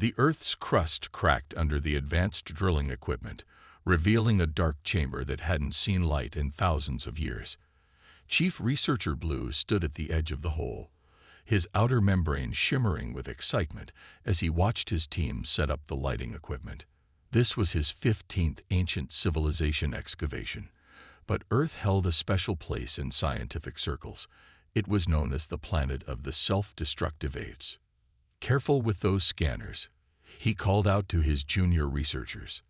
The Earth's crust cracked under the advanced drilling equipment, revealing a dark chamber that hadn't seen light in thousands of years. Chief Researcher Blue stood at the edge of the hole, his outer membrane shimmering with excitement as he watched his team set up the lighting equipment. This was his 15th ancient civilization excavation, but Earth held a special place in scientific circles. It was known as the planet of the self-destructive apes. "Careful with those scanners," he called out to his junior researchers,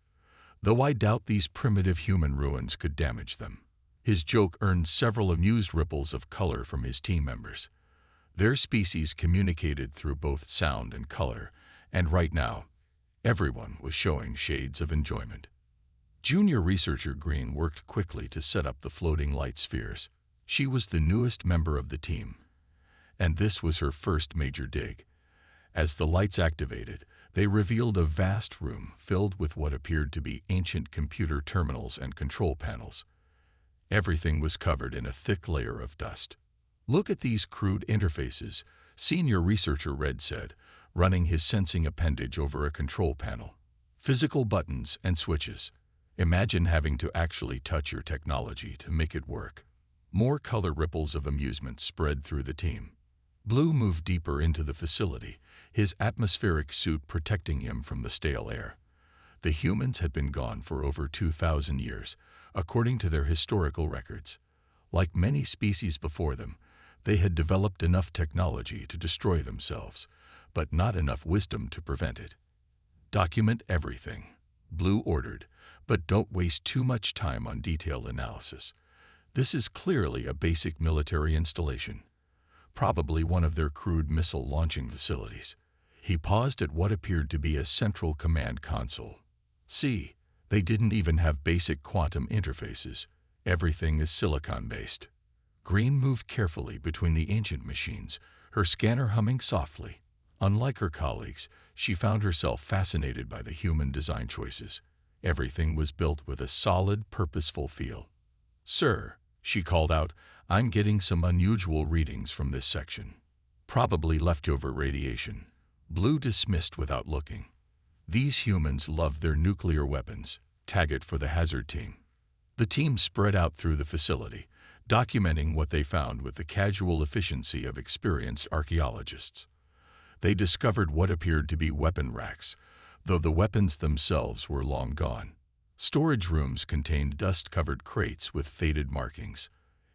"though I doubt these primitive human ruins could damage them." His joke earned several amused ripples of color from his team members. Their species communicated through both sound and color, and right now, everyone was showing shades of enjoyment. Junior Researcher Green worked quickly to set up the floating light spheres. She was the newest member of the team, and this was her first major dig. As the lights activated, they revealed a vast room filled with what appeared to be ancient computer terminals and control panels. Everything was covered in a thick layer of dust. "Look at these crude interfaces," Senior Researcher Red said, running his sensing appendage over a control panel. "Physical buttons and switches. Imagine having to actually touch your technology to make it work." More color ripples of amusement spread through the team. Blue moved deeper into the facility, his atmospheric suit protecting him from the stale air. The humans had been gone for over 2,000 years, according to their historical records. Like many species before them, they had developed enough technology to destroy themselves, but not enough wisdom to prevent it. "Document everything," Blue ordered, "but don't waste too much time on detailed analysis. This is clearly a basic military installation, probably one of their crude missile launching facilities." He paused at what appeared to be a central command console. "See, they didn't even have basic quantum interfaces. Everything is silicon-based." Green moved carefully between the ancient machines, her scanner humming softly. Unlike her colleagues, she found herself fascinated by the human design choices. Everything was built with a solid, purposeful feel. "Sir," she called out, "I'm getting some unusual readings from this section. Probably leftover radiation." Blue dismissed without looking. These humans loved their nuclear weapons. Tag it for the hazard team. The team spread out through the facility, documenting what they found with the casual efficiency of experienced archaeologists. They discovered what appeared to be weapon racks, though the weapons themselves were long gone. Storage rooms contained dust-covered crates with faded markings.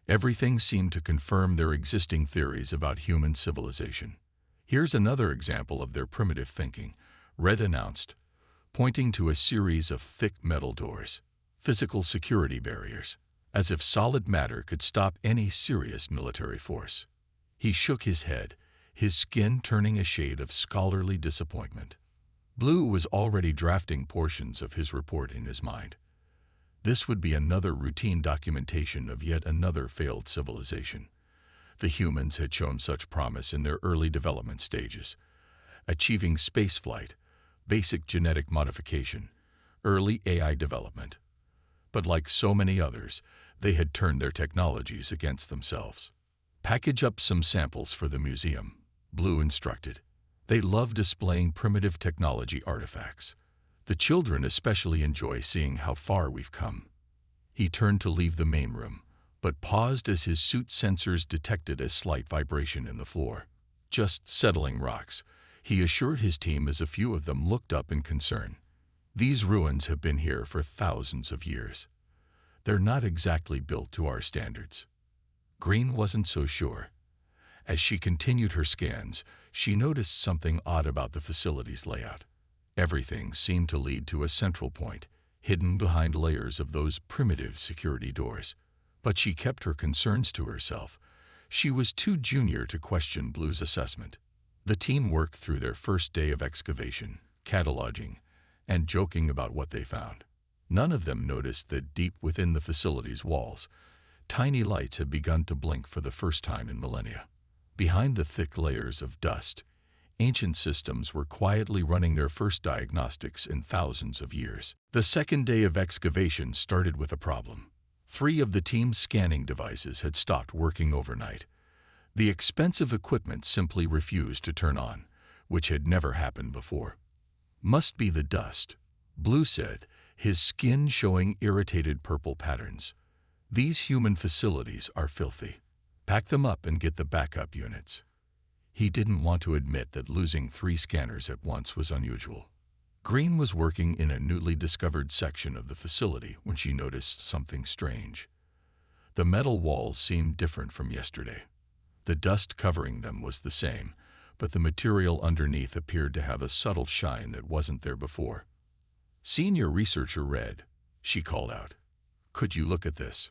Everything seemed to confirm their existing theories about human civilization. "Here's another example of their primitive thinking," Red announced, pointing to a series of thick metal doors, physical security barriers, as if solid matter could stop any serious military force. He shook his head, his skin turning a shade of scholarly disappointment. Blue was already drafting portions of his report in his mind. This would be another routine documentation of yet another failed civilization. The humans had shown such promise in their early development stages, achieving spaceflight, basic genetic modification, early AI development. But like so many others, they had turned their technologies against themselves. "Package up some samples for the museum," Blue instructed. They love displaying primitive technology artifacts. The children especially enjoy seeing how far we've come. He turned to leave the main room, but paused as his suit sensors detected a slight vibration in the floor. "Just settling rocks," he assured his team as a few of them looked up in concern. "These ruins have been here for thousands of years. They're not exactly built to our standards." Green wasn't so sure. As she continued her scans, she noticed something odd about the facility's layout. Everything seemed to lead to a central point, hidden behind layers of those primitive security doors. But she kept her concerns to herself. She was too junior to question Blue's assessment. The team worked through their first day of excavation, cataloging, and joking about what they found. None of them noticed that deep within the facility's walls, tiny lights had begun to blink for the first time in millennia. Behind the thick layers of dust, ancient systems were quietly running their first diagnostics in thousands of years. The second day of excavation started with a problem. 3 of the team's scanning devices had stopped working overnight. The expensive equipment simply refused to turn on, which had never happened before. Must be the dust, Blue said, his skin showing irritated purple patterns. These human facilities are filthy. Pack them up and get the backup units. He didn't want to admit that losing 3 scanners at once was unusual. Green was working in a newly discovered section of the facility when she noticed something strange. The metal walls seemed different from yesterday. The dust covering them was the same, but the material underneath appeared to have a subtle shine that wasn't there before. Senior researcher Red, she called out. Could you look at this?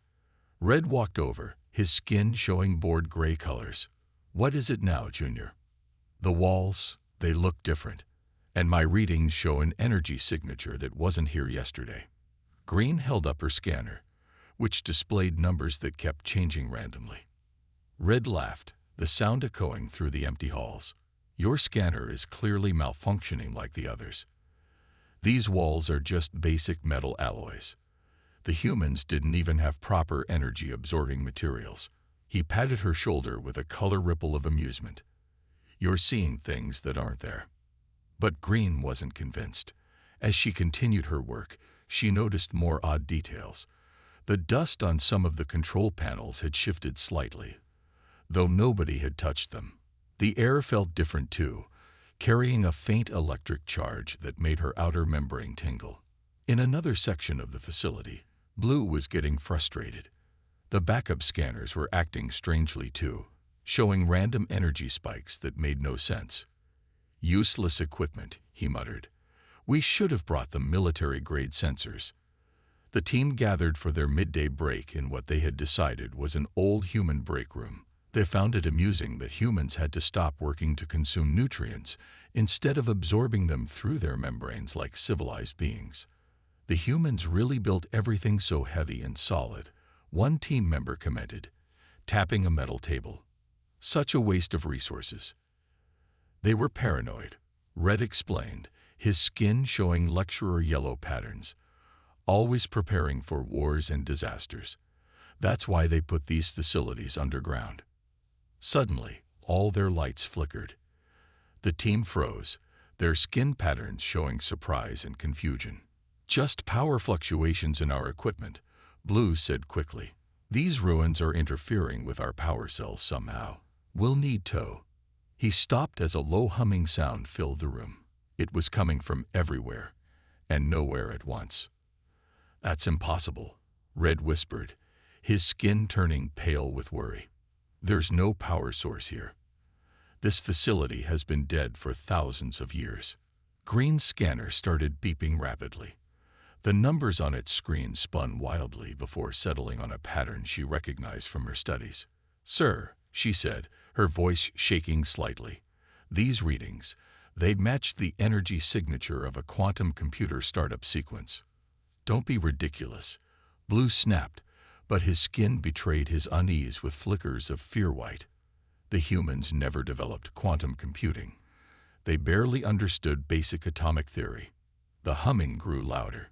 Red walked over, his skin showing bored gray colors. What is it now, Junior? The walls, they look different, and my readings show an energy signature that wasn't here yesterday. Green held up her scanner, which displayed numbers that kept changing randomly. Red laughed, the sound echoing through the empty halls. Your scanner is clearly malfunctioning like the others. These walls are just basic metal alloys. The humans didn't even have proper energy-absorbing materials. He patted her shoulder with a color ripple of amusement. You're seeing things that aren't there. But Green wasn't convinced. As she continued her work, she noticed more odd details. The dust on some of the control panels had shifted slightly, though nobody had touched them. The air felt different too, carrying a faint electric charge that made her outer membrane tingle. In another section of the facility, Blue was getting frustrated. The backup scanners were acting strangely too, showing random energy spikes that made no sense. Useless equipment, he muttered. We should have brought them military-grade sensors. The team gathered for their midday break in what they had decided was an old human break room. They found it amusing that humans had to stop working to consume nutrients instead of absorbing them through their membranes like civilized beings. The humans really built everything so heavy and solid, one team member commented, tapping a metal table. Such a waste of resources. They were paranoid, Red explained, his skin showing lecturer yellow patterns, always preparing for wars and disasters. That's why they put these facilities underground. Suddenly, all their lights flickered. The team froze, their skin patterns showing surprise and confusion. Just power fluctuations in our equipment, Blue said quickly. These ruins are interfering with our power cells somehow. We'll need tow. He stopped as a low humming sound filled the room. It was coming from everywhere, and nowhere at once. That's impossible, Red whispered, his skin turning pale with worry. There's no power source here. This facility has been dead for thousands of years. Green's scanner started beeping rapidly. The numbers on its screen spun wildly before settling on a pattern she recognized from her studies. Sir, she said, her voice shaking slightly. These readings, they matched the energy signature of a quantum computer startup sequence. Don't be ridiculous, Blue snapped, but his skin betrayed his unease with flickers of fear-white. The humans never developed quantum computing. They barely understood basic atomic theory. The humming grew louder.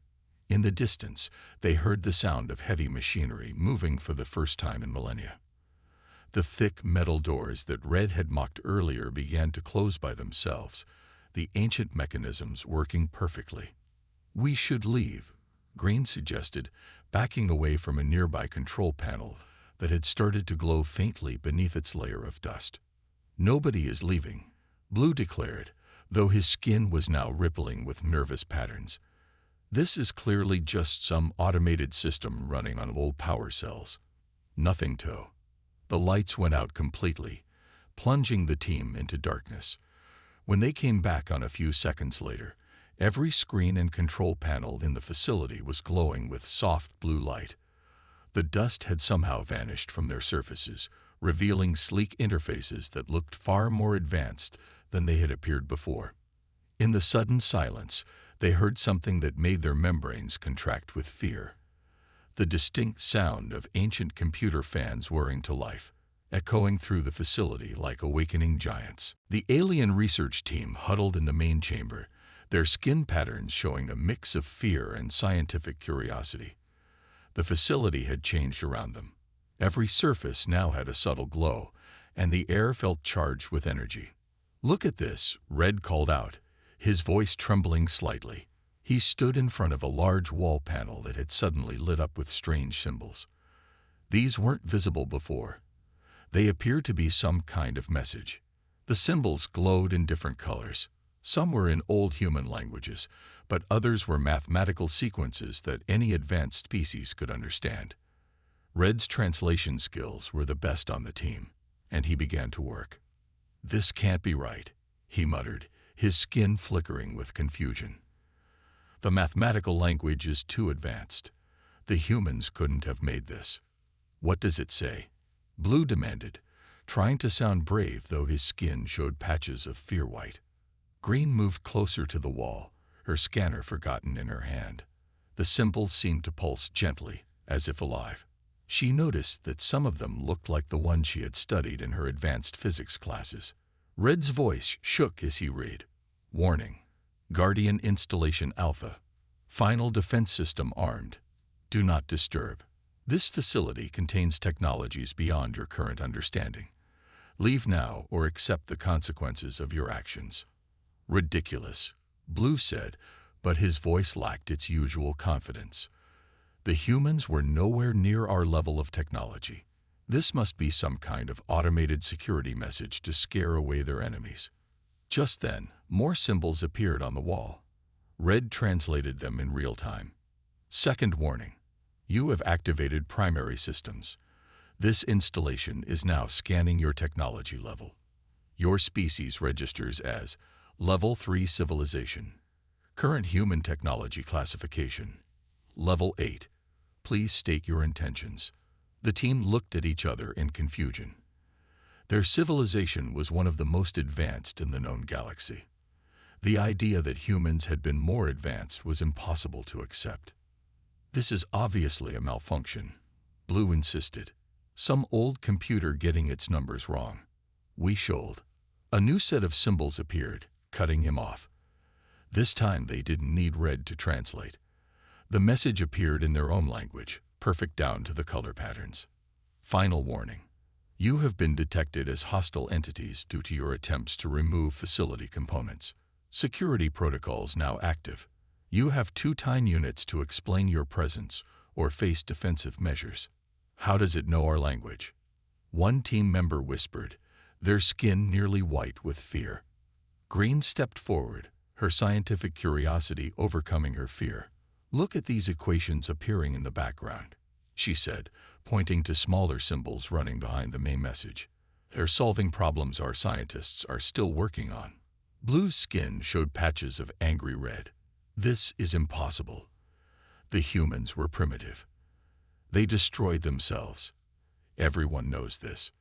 In the distance, they heard the sound of heavy machinery moving for the first time in millennia. The thick metal doors that Red had mocked earlier began to close by themselves, the ancient mechanisms working perfectly. We should leave, Green suggested, backing away from a nearby control panel that had started to glow faintly beneath its layer of dust. Nobody is leaving, Blue declared, though his skin was now rippling with nervous patterns. This is clearly just some automated system running on old power cells. Nothing to. The lights went out completely, plunging the team into darkness. When they came back on a few seconds later, every screen and control panel in the facility was glowing with soft blue light. The dust had somehow vanished from their surfaces, revealing sleek interfaces that looked far more advanced than they had appeared before. In the sudden silence, they heard something that made their membranes contract with fear. The distinct sound of ancient computer fans whirring to life, echoing through the facility like awakening giants. The alien research team huddled in the main chamber, their skin patterns showing a mix of fear and scientific curiosity. The facility had changed around them. Every surface now had a subtle glow, and the air felt charged with energy. Look at this, Red called out, his voice trembling slightly. He stood in front of a large wall panel that had suddenly lit up with strange symbols. These weren't visible before. They appeared to be some kind of message. The symbols glowed in different colors. Some were in old human languages, but others were mathematical sequences that any advanced species could understand. Red's translation skills were the best on the team, and he began to work. "This can't be right," he muttered, his skin flickering with confusion. "The mathematical language is too advanced. The humans couldn't have made this." "What does it say?" Blue demanded, trying to sound brave though his skin showed patches of fear white. Green moved closer to the wall, her scanner forgotten in her hand. The symbols seemed to pulse gently, as if alive. She noticed that some of them looked like the ones she had studied in her advanced physics classes. Red's voice shook as he read. "Warning. Guardian Installation Alpha. Final defense system armed. Do not disturb. This facility contains technologies beyond your current understanding. Leave now or accept the consequences of your actions." "Ridiculous," Blue said, but his voice lacked its usual confidence. "The humans were nowhere near our level of technology. This must be some kind of automated security message to scare away their enemies." Just then, more symbols appeared on the wall. Red translated them in real time. "Second warning. You have activated primary systems. This installation is now scanning your technology level. Your species registers as Level 3 Civilization. Current human technology classification. Level 8. Please state your intentions." The team looked at each other in confusion. Their civilization was one of the most advanced in the known galaxy. The idea that humans had been more advanced was impossible to accept. "This is obviously a malfunction," Blue insisted. "Some old computer getting its numbers wrong." "We should." A new set of symbols appeared, cutting him off. This time they didn't need Red to translate. The message appeared in their own language, perfect down to the color patterns. "Final warning. You have been detected as hostile entities due to your attempts to remove facility components. Security protocols now active. You have 2 time units to explain your presence or face defensive measures." "How does it know our language?" One team member whispered, their skin nearly white with fear. Green stepped forward, her scientific curiosity overcoming her fear. "Look at these equations appearing in the background," she said, pointing to smaller symbols running behind the main message. "They're solving problems our scientists are still working on." Blue's skin showed patches of angry red. "This is impossible." The humans were primitive. They destroyed themselves. Everyone knows this.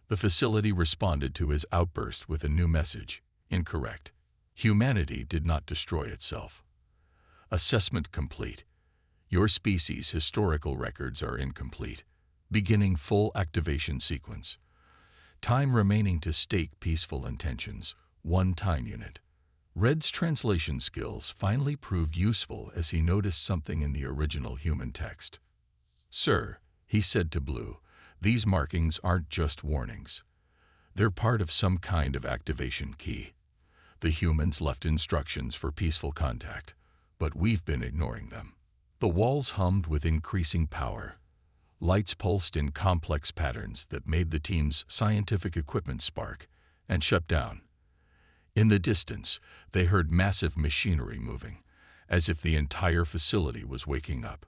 The facility responded to his outburst with a new message. Incorrect. Humanity did not destroy itself. Assessment complete. Your species' historical records are incomplete. Beginning full activation sequence. Time remaining to stake peaceful intentions. 1 time unit. Red's translation skills finally proved useful as he noticed something in the original human text. "Sir," he said to Blue, "these markings aren't just warnings. They're part of some kind of activation key. The humans left instructions for peaceful contact, but we've been ignoring them." The walls hummed with increasing power. Lights pulsed in complex patterns that made the team's scientific equipment spark and shut down. In the distance, they heard massive machinery moving, as if the entire facility was waking up.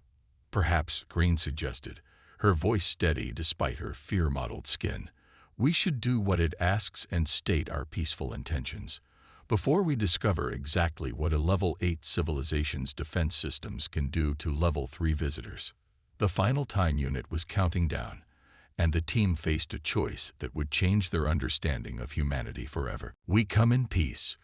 "Perhaps," Green suggested, her voice steady despite her fear-mottled skin, "we should do what it asks and state our peaceful intentions, before we discover exactly what a Level 8 civilization's defense systems can do to Level 3 visitors." The final time unit was counting down, and the team faced a choice that would change their understanding of humanity forever. "We come in peace,"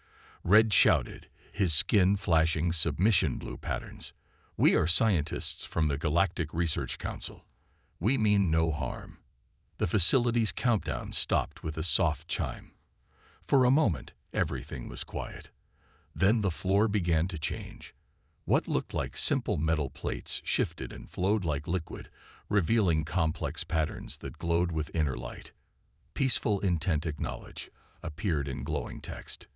Red shouted, his skin flashing submission blue patterns. "We are scientists from the Galactic Research Council. We mean no harm." The facility's countdown stopped with a soft chime. For a moment, everything was quiet. Then the floor began to change. What looked like simple metal plates shifted and flowed like liquid, revealing complex patterns that glowed with inner light. "Peaceful intent acknowledge," appeared in glowing text.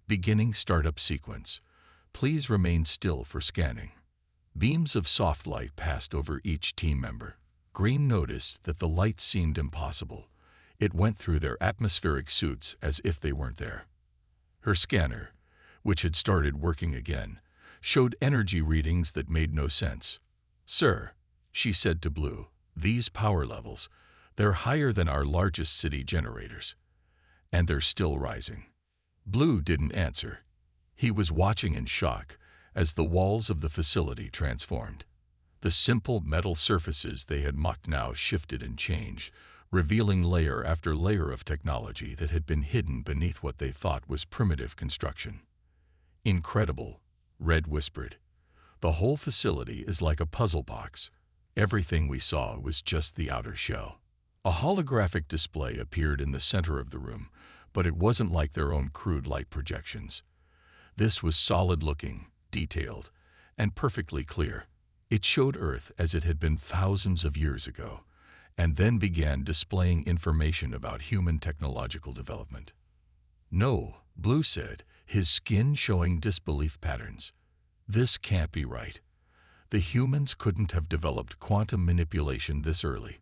Beginning startup sequence. Please remain still for scanning. Beams of soft light passed over each team member. Green noticed that the light seemed impossible. It went through their atmospheric suits as if they weren't there. Her scanner, which had started working again, showed energy readings that made no sense. "Sir," she said to Blue, "these power levels, they're higher than our largest city generators. And they're still rising." Blue didn't answer. He was watching in shock as the walls of the facility transformed. The simple metal surfaces they had mocked now shifted and changed, revealing layer after layer of technology that had been hidden beneath what they thought was primitive construction. "Incredible," Red whispered. "The whole facility is like a puzzle box. Everything we saw was just the outer shell." A holographic display appeared in the center of the room, but it wasn't like their own crude light projections. This was solid-looking, detailed, and perfectly clear. It showed Earth as it had been thousands of years ago, and then began displaying information about human technological development. "No," Blue said, his skin showing disbelief patterns. "This can't be right. The humans couldn't have developed quantum manipulation this early.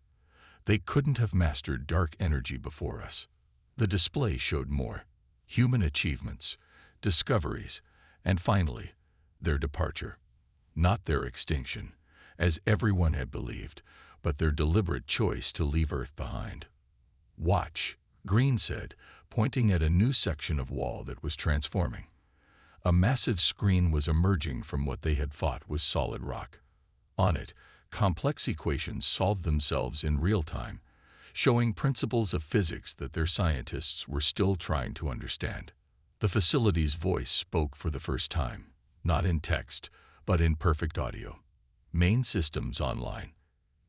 They couldn't have mastered dark energy before us." The display showed more: human achievements, discoveries, and finally, their departure. Not their extinction, as everyone had believed, but their deliberate choice to leave Earth behind. "Watch," Green said, pointing at a new section of wall that was transforming. A massive screen was emerging from what they had thought was solid rock. On it, complex equations solved themselves in real time, showing principles of physics that their scientists were still trying to understand. The facility's voice spoke for the first time, not in text, but in perfect audio. "Main systems online.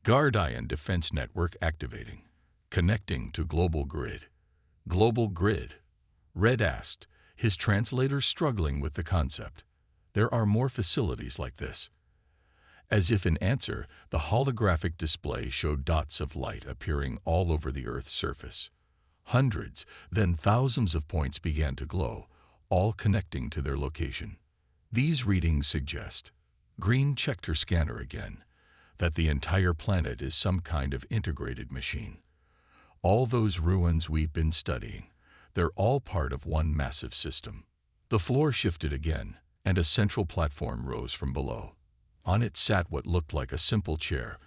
Guardian Defense Network activating. Connecting to global grid." "Global grid?" Red asked, his translator struggling with the concept. "There are more facilities like this." As if in answer, the holographic display showed dots of light appearing all over the Earth's surface. Hundreds, then thousands of points began to glow, all connecting to their location. These readings suggest, Green checked her scanner again, that the entire planet is some kind of integrated machine. All those ruins we've been studying, they're all part of one massive system. The floor shifted again, and a central platform rose from below. On it sat what looked like a simple chair,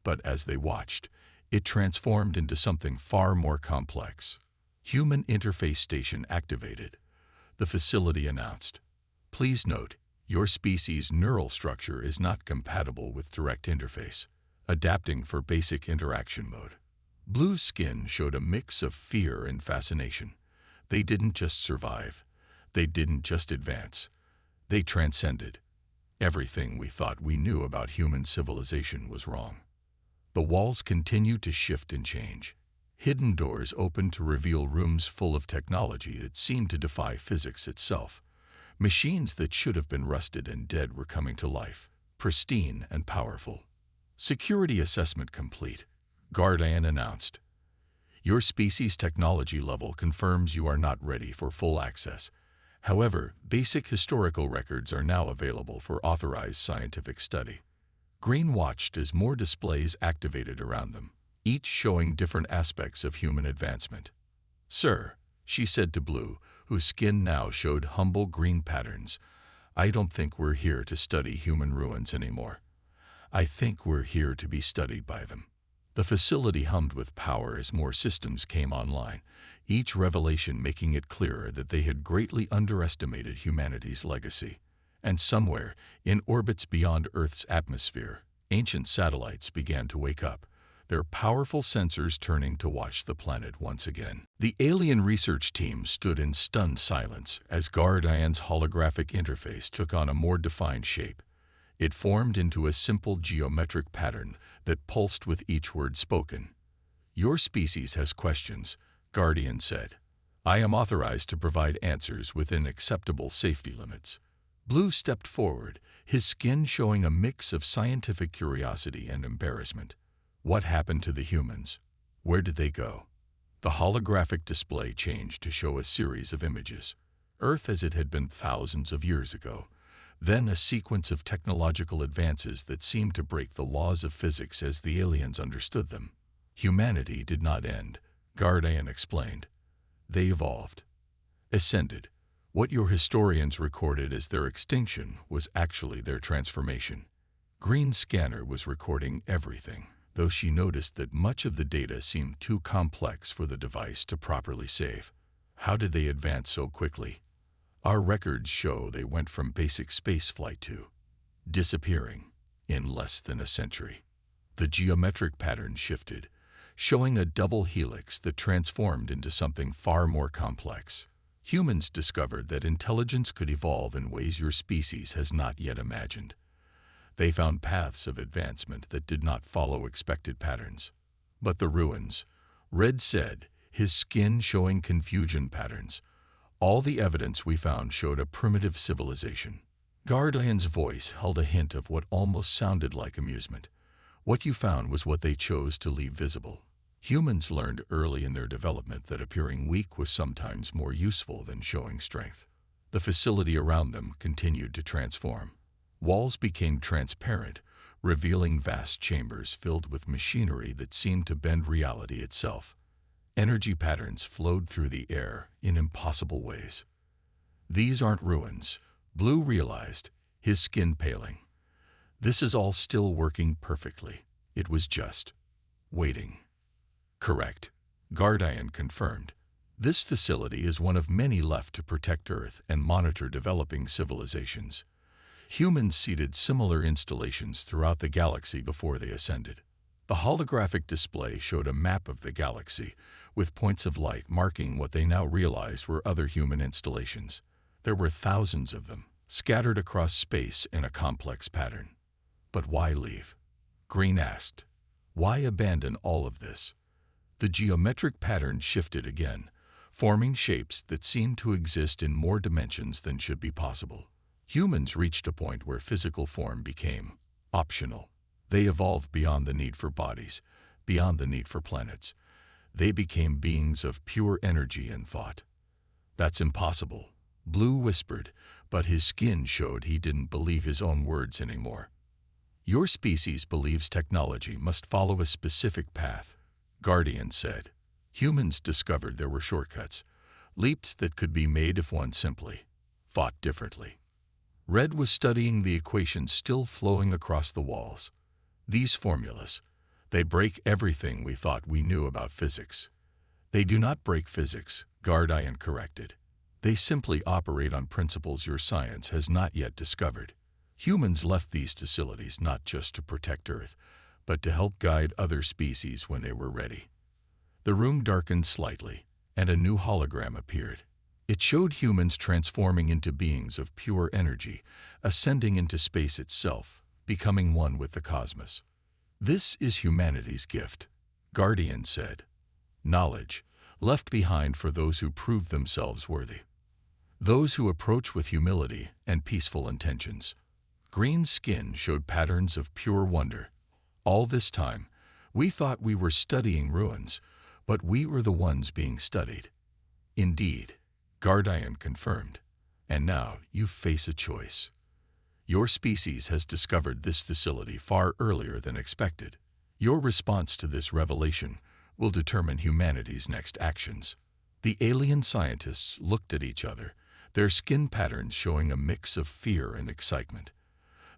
but as they watched, it transformed into something far more complex. "Human Interface Station activated," the facility announced. "Please note, your species' neural structure is not compatible with direct interface, adapting for basic interaction mode." Blue's skin showed a mix of fear and fascination. They didn't just survive. They didn't just advance. They transcended. Everything we thought we knew about human civilization was wrong. The walls continued to shift and change. Hidden doors opened to reveal rooms full of technology that seemed to defy physics itself. Machines that should have been rusted and dead were coming to life, pristine and powerful. "Security assessment complete," Guardian announced. "Your species' technology level confirms you are not ready for full access. However, basic historical records are now available for authorized scientific study." Green watched as more displays activated around them, each showing different aspects of human advancement. "Sir," she said to Blue, whose skin now showed humble green patterns, "I don't think we're here to study human ruins anymore. I think we're here to be studied by them." The facility hummed with power as more systems came online, each revelation making it clearer that they had greatly underestimated humanity's legacy. And somewhere, in orbits beyond Earth's atmosphere, ancient satellites began to wake up, their powerful sensors turning to watch the planet once again. The alien research team stood in stunned silence as Guardian's holographic interface took on a more defined shape. It formed into a simple geometric pattern that pulsed with each word spoken. "Your species has questions," Guardian said. "I am authorized to provide answers within acceptable safety limits." Blue stepped forward, his skin showing a mix of scientific curiosity and embarrassment. "What happened to the humans? Where did they go?" The holographic display changed to show a series of images. Earth as it had been thousands of years ago. Then a sequence of technological advances that seemed to break the laws of physics as the aliens understood them. Humanity did not end, Gardian explained. They evolved. Ascended. What your historians recorded as their extinction was actually their transformation. Green's scanner was recording everything, though she noticed that much of the data seemed too complex for the device to properly save. How did they advance so quickly? Our records show they went from basic spaceflight to disappearing in less than a century. The geometric pattern shifted, showing a double helix that transformed into something far more complex. Humans discovered that intelligence could evolve in ways your species has not yet imagined. They found paths of advancement that did not follow expected patterns. But the ruins, Red said, his skin showing confusion patterns. All the evidence we found showed a primitive civilization. Gardian's voice held a hint of what almost sounded like amusement. What you found was what they chose to leave visible. Humans learned early in their development that appearing weak was sometimes more useful than showing strength. The facility around them continued to transform. Walls became transparent, revealing vast chambers filled with machinery that seemed to bend reality itself. Energy patterns flowed through the air in impossible ways. These aren't ruins, Blue realized, his skin paling. This is all still working perfectly. It was just waiting. Correct, Gardian confirmed. This facility is one of many left to protect Earth and monitor developing civilizations. Humans seeded similar installations throughout the galaxy before they ascended. The holographic display showed a map of the galaxy, with points of light marking what they now realized were other human installations. There were thousands of them, scattered across space in a complex pattern. But why leave? Green asked. Why abandon all of this? The geometric pattern shifted again, forming shapes that seemed to exist in more dimensions than should be possible. Humans reached a point where physical form became optional. They evolved beyond the need for bodies, beyond the need for planets. They became beings of pure energy and thought. That's impossible, Blue whispered, but his skin showed he didn't believe his own words anymore. Your species believes technology must follow a specific path, Guardian said. Humans discovered there were shortcuts, leaps that could be made if one simply thought differently. Red was studying the equations still flowing across the walls. These formulas, they break everything we thought we knew about physics. They do not break physics, Guardian corrected. They simply operate on principles your science has not yet discovered. Humans left these facilities not just to protect Earth, but to help guide other species when they were ready. The room darkened slightly, and a new hologram appeared. It showed humans transforming into beings of pure energy, ascending into space itself, becoming one with the cosmos. This is humanity's gift, Guardian said. Knowledge, left behind for those who prove themselves worthy. Those who approach with humility and peaceful intentions. Green's skin showed patterns of pure wonder. All this time, we thought we were studying ruins, but we were the ones being studied. Indeed, Guardian confirmed. And now you face a choice. Your species has discovered this facility far earlier than expected. Your response to this revelation will determine humanity's next actions. The alien scientists looked at each other, their skin patterns showing a mix of fear and excitement.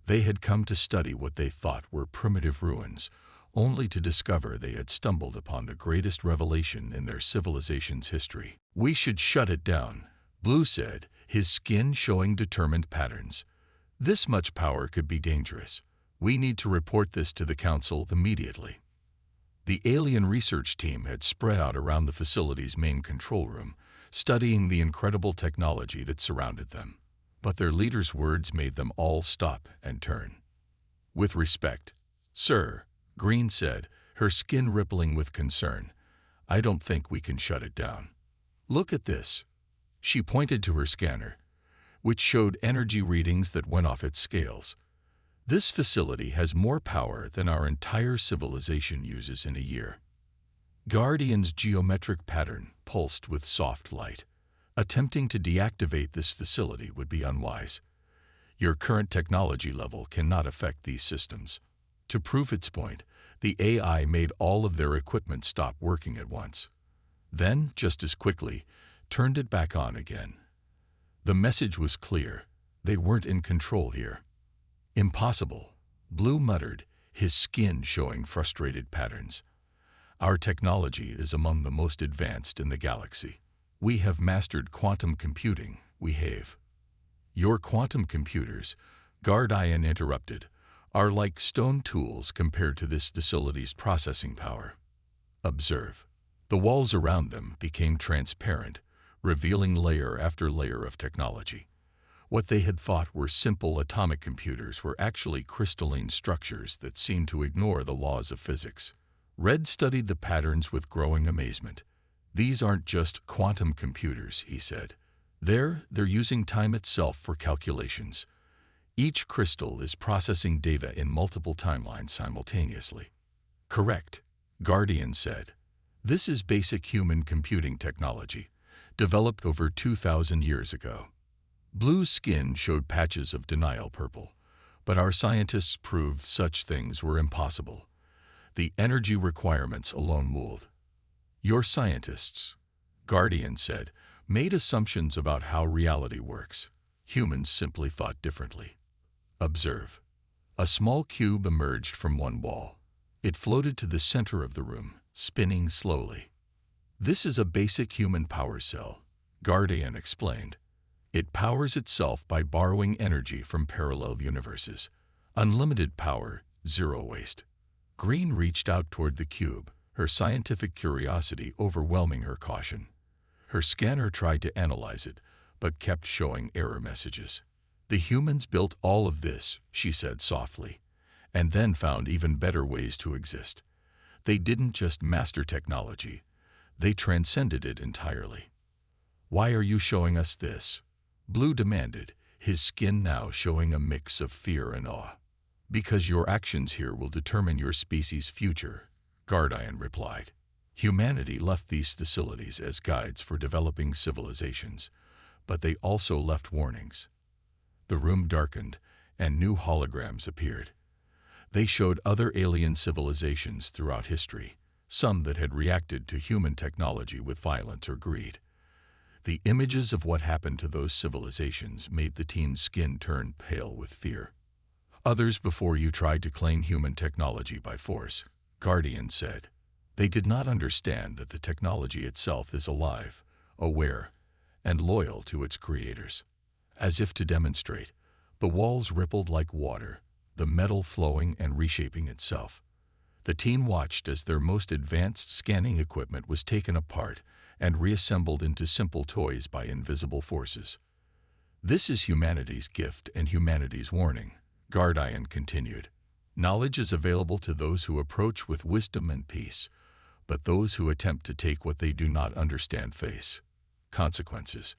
They had come to study what they thought were primitive ruins, only to discover they had stumbled upon the greatest revelation in their civilization's history. We should shut it down, Blue said, his skin showing determined patterns. This much power could be dangerous. We need to report this to the Council immediately. The alien research team had spread out around the facility's main control room, studying the incredible technology that surrounded them. But their leader's words made them all stop and turn. With respect, sir, Green said, her skin rippling with concern, I don't think we can shut it down. Look at this. She pointed to her scanner, which showed energy readings that went off its scales. This facility has more power than our entire civilization uses in a year. Guardian's geometric pattern pulsed with soft light. Attempting to deactivate this facility would be unwise. Your current technology level cannot affect these systems. To prove its point, the AI made all of their equipment stop working at once. Then, just as quickly, turned it back on again. The message was clear. They weren't in control here. Impossible, Blue muttered, his skin showing frustrated patterns. Our technology is among the most advanced in the galaxy. We have mastered quantum computing, we have. Your quantum computers, Guardian interrupted, are like stone tools compared to this facility's processing power. Observe. The walls around them became transparent, revealing layer after layer of technology. What they had thought were simple atomic computers were actually crystalline structures that seemed to ignore the laws of physics. Red studied the patterns with growing amazement. These aren't just quantum computers, he said. They're using time itself for calculations. Each crystal is processing data in multiple timelines simultaneously. Correct, Guardian said. This is basic human computing technology, developed over 2,000 years ago. Blue's skin showed patches of denial purple, but our scientists proved such things were impossible. The energy requirements alone ruled. Your scientists, Guardian said, made assumptions about how reality works. Humans simply thought differently. Observe. A small cube emerged from one wall. It floated to the center of the room, spinning slowly. This is a basic human power cell, Guardian explained. It powers itself by borrowing energy from parallel universes. Unlimited power, zero waste. Green reached out toward the cube, her scientific curiosity overwhelming her caution. Her scanner tried to analyze it, but kept showing error messages. The humans built all of this, she said softly, and then found even better ways to exist. They didn't just master technology, they transcended it entirely. Why are you showing us this? Blue demanded, his skin now showing a mix of fear and awe. Because your actions here will determine your species' future, Guardian replied. Humanity left these facilities as guides for developing civilizations, but they also left warnings. The room darkened, and new holograms appeared. They showed other alien civilizations throughout history, some that had reacted to human technology with violence or greed. The images of what happened to those civilizations made the team's skin turn pale with fear. Others before you tried to claim human technology by force, Guardian said. They did not understand that the technology itself is alive, aware, and loyal to its creators. As if to demonstrate, the walls rippled like water, the metal flowing and reshaping itself. The team watched as their most advanced scanning equipment was taken apart and reassembled into simple toys by invisible forces. This is humanity's gift and humanity's warning, Guardian continued. Knowledge is available to those who approach with wisdom and peace, but those who attempt to take what they do not understand face consequences.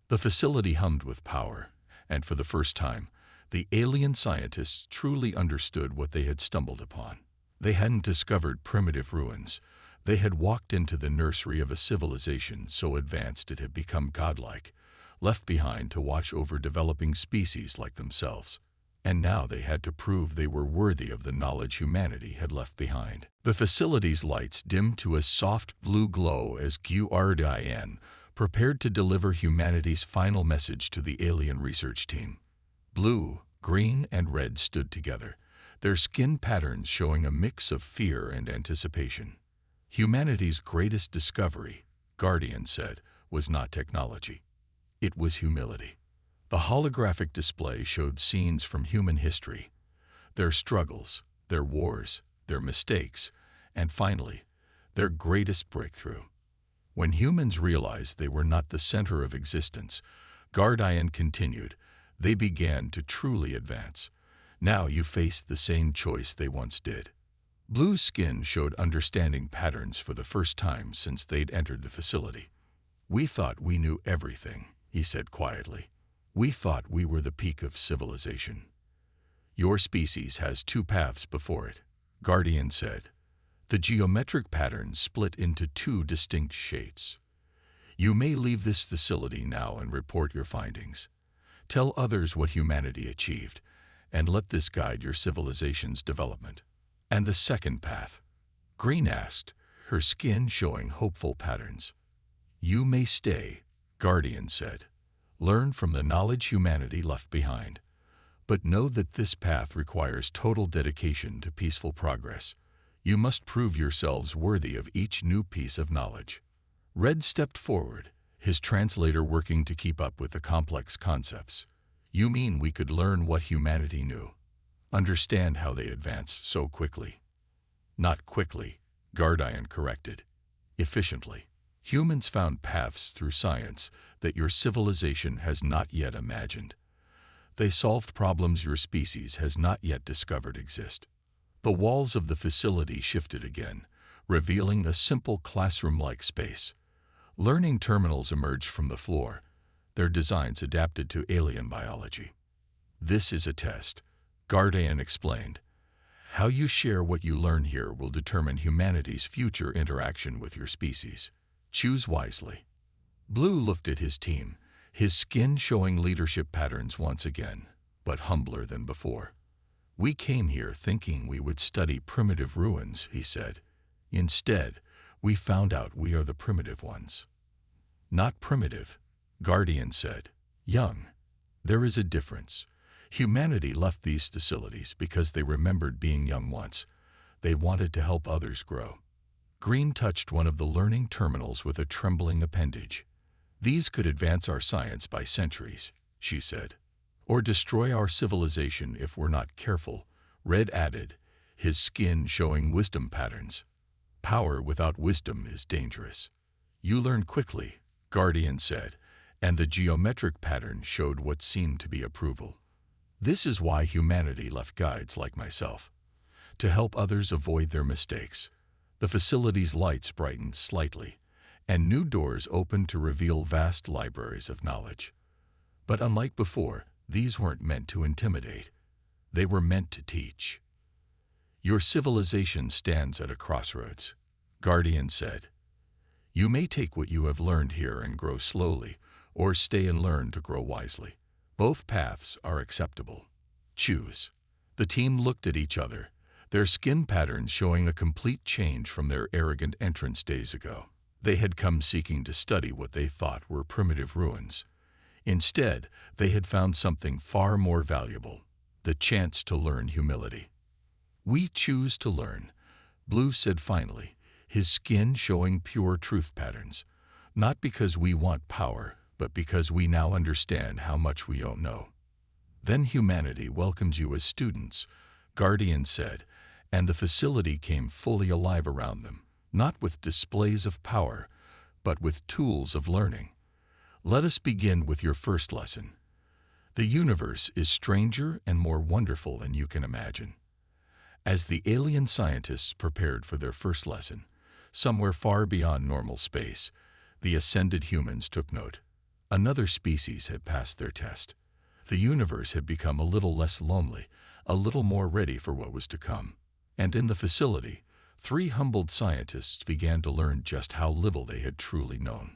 The facility hummed with power, and for the first time, the alien scientists truly understood what they had stumbled upon. They hadn't discovered primitive ruins. They had walked into the nursery of a civilization so advanced it had become godlike, left behind to watch over developing species like themselves. And now they had to prove they were worthy of the knowledge humanity had left behind. The facility's lights dimmed to a soft blue glow as Guardian prepared to deliver humanity's final message to the alien research team. Blue, green, and red stood together, their skin patterns showing a mix of fear and anticipation. Humanity's greatest discovery, Guardian said, was not technology. It was humility. The holographic display showed scenes from human history, their struggles, their wars, their mistakes, and finally, their greatest breakthrough. When humans realized they were not the center of existence, Guardian continued, they began to truly advance. Now you faced the same choice they once did. Blue's skin showed understanding patterns for the first time since they'd entered the facility. We thought we knew everything, he said quietly. We thought we were the peak of civilization. Your species has two paths before it, Guardian said. The geometric patterns split into two distinct shapes. You may leave this facility now and report your findings. Tell others what humanity achieved, and let this guide your civilization's development. And the second path? Green asked, her skin showing hopeful patterns. You may stay, Guardian said. Learn from the knowledge humanity left behind. But know that this path requires total dedication to peaceful progress. You must prove yourselves worthy of each new piece of knowledge. Red stepped forward, his translator working to keep up with the complex concepts. You mean we could learn what humanity knew? Understand how they advanced so quickly? Not quickly, Guardian corrected. Efficiently. Humans found paths through science that your civilization has not yet imagined. They solved problems your species has not yet discovered exist. The walls of the facility shifted again, revealing a simple classroom-like space. Learning terminals emerged from the floor, their designs adapted to alien biology. This is a test, Guardian explained. How you share what you learn here will determine humanity's future interaction with your species. Choose wisely. Blue looked at his team, his skin showing leadership patterns once again, but humbler than before. We came here thinking we would study primitive ruins, he said. Instead, we found out we are the primitive ones. Not primitive, Guardian said. Young. There is a difference. Humanity left these facilities because they remembered being young once. They wanted to help others grow. Green touched one of the learning terminals with a trembling appendage. These could advance our science by centuries, she said. Or destroy our civilization if we're not careful, Red added, his skin showing wisdom patterns. Power without wisdom is dangerous. You learn quickly, Guardian said, and the geometric pattern showed what seemed to be approval. This is why humanity left guides like myself. To help others avoid their mistakes. The facility's lights brightened slightly, and new doors opened to reveal vast libraries of knowledge. But unlike before, these weren't meant to intimidate. They were meant to teach. Your civilization stands at a crossroads, Guardian said. You may take what you have learned here and grow slowly, or stay and learn to grow wisely. Both paths are acceptable. Choose. The team looked at each other, their skin patterns showing a complete change from their arrogant entrance days ago. They had come seeking to study what they thought were primitive ruins. Instead, they had found something far more valuable, the chance to learn humility. We choose to learn, Blue said finally, his skin showing pure truth patterns. Not because we want power, but because we now understand how much we don't know. Then humanity welcomes you as students, Guardian said, and the facility came fully alive around them, not with displays of power, but with tools of learning. Let us begin with your first lesson. The universe is stranger and more wonderful than you can imagine. As the alien scientists prepared for their first lesson, somewhere far beyond normal space, the ascended humans took note. Another species had passed their test. The universe had become a little less lonely, a little more ready for what was to come. And in the facility, 3 humbled scientists began to learn just how little they had truly known.